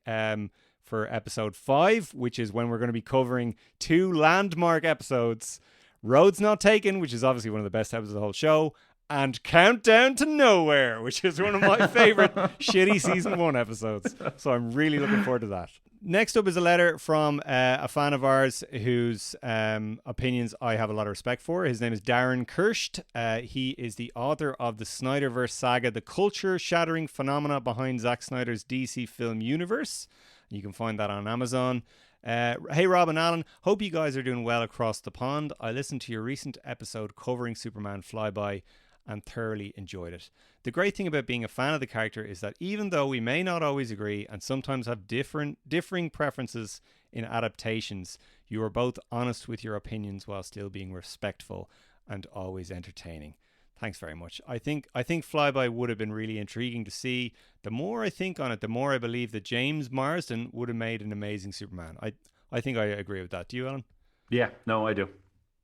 for episode 5, which is when we're going to be covering 2 landmark episodes: Roads Not Taken, which is obviously one of the best episodes of the whole show, and Countdown to Nowhere, which is one of my favorite shitty season 1 episodes. So I'm really looking forward to that. Next up is a letter from a fan of ours whose opinions I have a lot of respect for. His name is Darren Kirst. He is the author of the Snyderverse saga, the culture-shattering phenomena behind Zack Snyder's DC film universe. You can find that on Amazon. Hey, Rob and Alan. Hope you guys are doing well across the pond. I listened to your recent episode covering Superman Flyby and thoroughly enjoyed it. The great thing about being a fan of the character is that even though we may not always agree and sometimes have differing preferences in adaptations, you are both honest with your opinions while still being respectful and always entertaining. Thanks very much. I think Flyby would have been really intriguing to see. The more I think on it, the more I believe that James Marsden would have made an amazing Superman. I think I agree with that. Do you, Alan? Yeah, no, I do.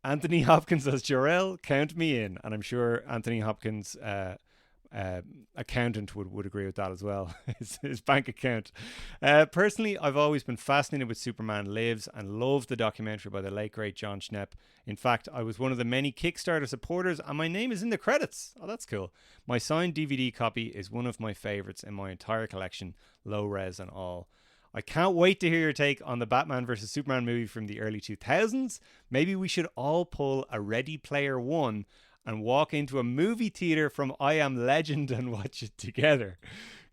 Anthony Hopkins as Jor-El, count me in. And I'm sure Anthony Hopkins' accountant would agree with that as well, his bank account. Personally, I've always been fascinated with Superman Lives and loved the documentary by the late, great John Schnepp. In fact, I was one of the many Kickstarter supporters and my name is in the credits. Oh, that's cool. My signed DVD copy is one of my favorites in my entire collection, low res and all. I can't wait to hear your take on the Batman vs. Superman movie from the early 2000s. Maybe we should all pull a Ready Player One and walk into a movie theater from I Am Legend and watch it together.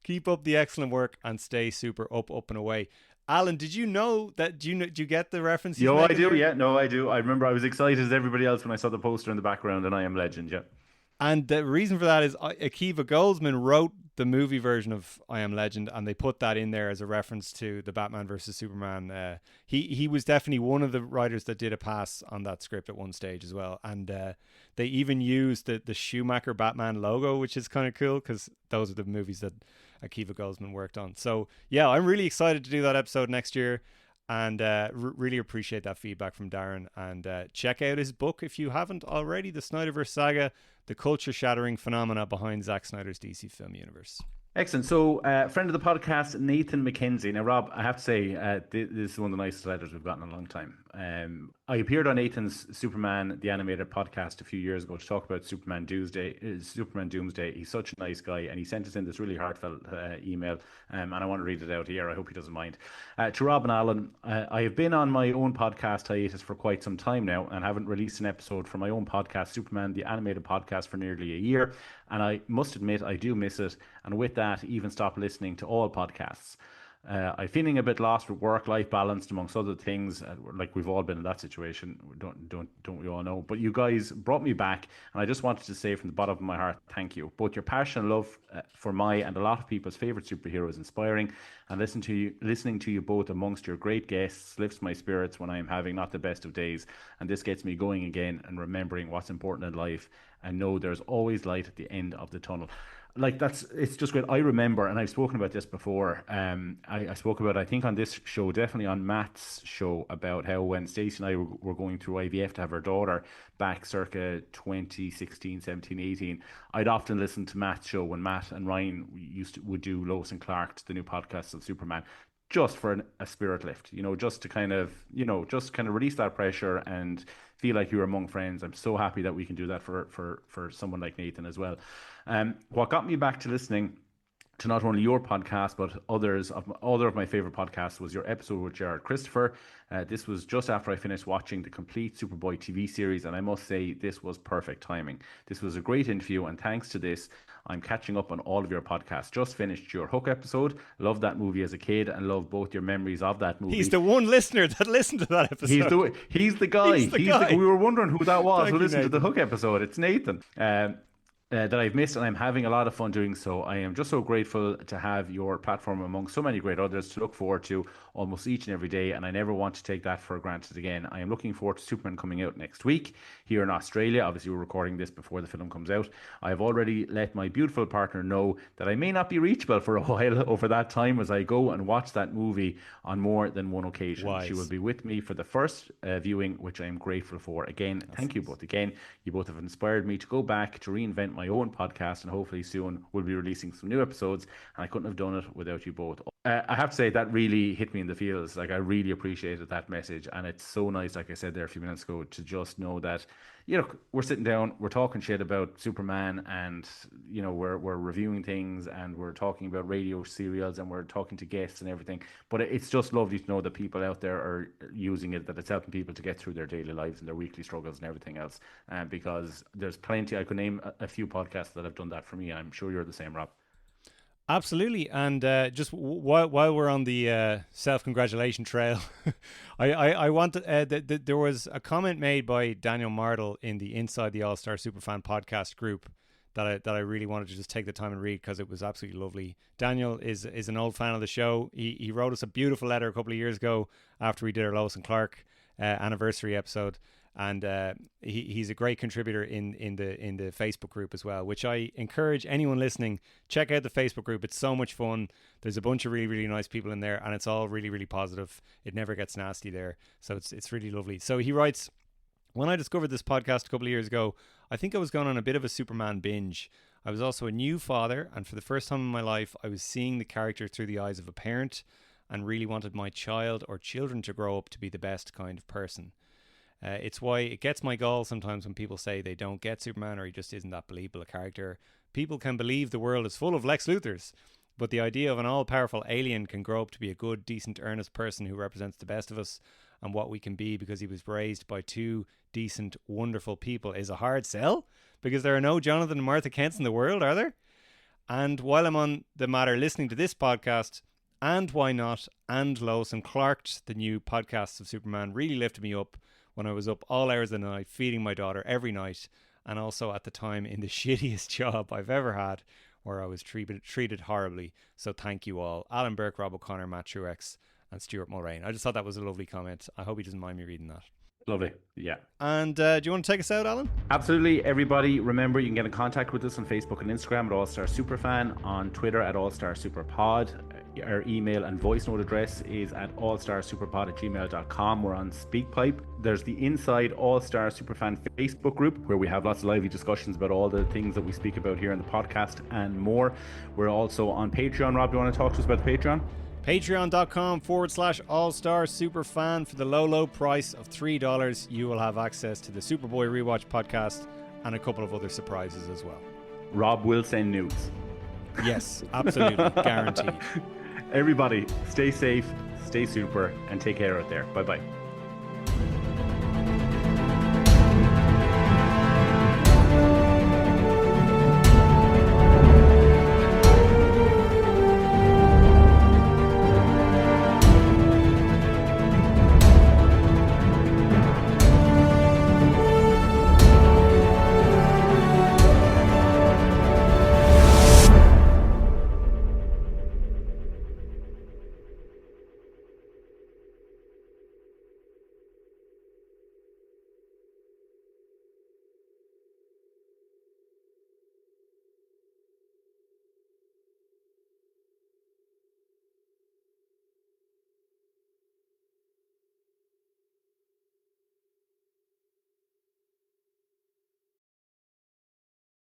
Keep up the excellent work and stay super up and away. Alan, did you know that? Do you get the reference? Yo, I do. Here? Yeah, no, I do. I remember I was excited as everybody else when I saw the poster in the background and I Am Legend. Yeah. And the reason for that is Akiva Goldsman wrote the movie version of I Am Legend, and they put that in there as a reference to the Batman versus Superman. He was definitely one of the writers that did a pass on that script at one stage as well. And they even used the Schumacher Batman logo, which is kind of cool because those are the movies that Akiva Goldsman worked on. So yeah, I'm really excited to do that episode next year. And really appreciate that feedback from Darren. And check out his book if you haven't already, The Snyderverse Saga, the culture-shattering phenomena behind Zack Snyder's DC film universe. Excellent. So, friend of the podcast, Nathan McKenzie. Now, Rob, I have to say, this is one of the nicest letters we've gotten in a long time. I appeared on Nathan's Superman, the animated podcast a few years ago to talk about Superman Doomsday. He's such a nice guy, and he sent us in this really heartfelt email, and I want to read it out here. I hope he doesn't mind. To Rob and Alan, I have been on my own podcast hiatus for quite some time now, and haven't released an episode for my own podcast, Superman, the animated podcast, for nearly a year. And I must admit, I do miss it, and with that, even stopped listening to all podcasts. I'm feeling a bit lost with work-life balance, amongst other things. Like we've all been in that situation. Don't we all know? But you guys brought me back, and I just wanted to say from the bottom of my heart, thank you. Both your passion and love for my and a lot of people's favorite superhero is inspiring, and listening to you both amongst your great guests lifts my spirits when I am having not the best of days. And this gets me going again and remembering what's important in life, and know there's always light at the end of the tunnel. Like it's just great. I remember, and I've spoken about this before. I spoke about, I think on this show, definitely on Matt's show, about how when Stacey and I were going through IVF to have our daughter back circa 2016, 17, 18, I'd often listen to Matt's show when Matt and Ryan would do Lois and Clark, the new podcast of Superman, just for a spirit lift, just to kind of release that pressure and feel like you're among friends. I'm so happy that we can do that for someone like Nathan as well. What got me back to listening to not only your podcast, but other of my favorite podcasts was your episode with Jared Christopher. This was just after I finished watching the complete Superboy TV series, and I must say this was perfect timing. This was a great interview, and thanks to this, I'm catching up on all of your podcasts. Just finished your Hook episode. Loved that movie as a kid, and love both your memories of that movie. He's the one listener that listened to that episode. He's the guy. We were wondering who that was who listened to the Hook episode. It's Nathan. That I've missed, and I'm having a lot of fun doing so. I am just so grateful to have your platform among so many great others to look forward to almost each and every day, and I never want to take that for granted again. I am looking forward to Superman coming out next week here in Australia. Obviously, we're recording this before the film comes out. I have already let my beautiful partner know that I may not be reachable for a while over that time as I go and watch that movie on more than one occasion. Wise. She will be with me for the first viewing, which I am grateful for. Again, thank you both again. You both have inspired me to go back to reinvent my own podcast, and hopefully soon we'll be releasing some new episodes, and I couldn't have done it without you both. I have to say that really hit me in the feels. Like, I really appreciated that message, and it's so nice, like I said there a few minutes ago, to just know that we're sitting down, we're talking shit about Superman, and we're reviewing things, and we're talking about radio serials, and we're talking to guests and everything. But it's just lovely to know that people out there are using it, that it's helping people to get through their daily lives and their weekly struggles and everything else. Because there's plenty. I could name a few podcasts that have done that for me, and I'm sure you're the same, Rob. Absolutely. And just while we're on the self-congratulation trail, I want there was a comment made by Daniel Mardle in the Inside the All-Star Superfan podcast group that I really wanted to just take the time and read, because it was absolutely lovely. Daniel is an old fan of the show. He wrote us a beautiful letter a couple of years ago after we did our Lois and Clark anniversary episode. And he's a great contributor in the Facebook group as well, which I encourage anyone listening, check out the Facebook group. It's so much fun. There's a bunch of really, really nice people in there, and it's all really, really positive. It never gets nasty there, so it's really lovely. So he writes, when I discovered this podcast a couple of years ago, I think I was going on a bit of a Superman binge. I was also a new father, and for the first time in my life, I was seeing the character through the eyes of a parent, and really wanted my child or children to grow up to be the best kind of person. It's why it gets my gall sometimes when people say they don't get Superman, or he just isn't that believable a character. People can believe the world is full of Lex Luthors, but the idea of an all-powerful alien can grow up to be a good, decent, earnest person who represents the best of us and what we can be because he was raised by two decent, wonderful people is a hard sell, because there are no Jonathan and Martha Kents in the world, are there? And while I'm on the matter, listening to this podcast, and Why Not, and Lois and Clark, the new podcasts of Superman, really lifted me up when I was up all hours of the night feeding my daughter every night, and also at the time in the shittiest job I've ever had, where I was treated horribly. So thank you all. Alan Burke, Rob O'Connor, Matt Truex, and Stuart Mulrain. I just thought that was a lovely comment. I hope he doesn't mind me reading that. Lovely, yeah. And do you want to take us out, Alan? Absolutely. Everybody, remember, you can get in contact with us on Facebook and Instagram at All Star Superfan, on Twitter at All Star Superpod. Our email and voice note address is at allstarsuperpod@gmail.com. We're on SpeakPipe. There's the Inside All-Star Superfan Facebook group where we have lots of lively discussions about all the things that we speak about here in the podcast and more. We're also on Patreon. Rob, do you want to talk to us about the Patreon? Patreon.com/allstarsuperfan. For the low price of $3, you will have access to the Superboy Rewatch podcast and a couple of other surprises as well. Rob will send nudes. Yes, absolutely. Guaranteed. Everybody, stay safe, stay super, and take care out there. Bye-bye.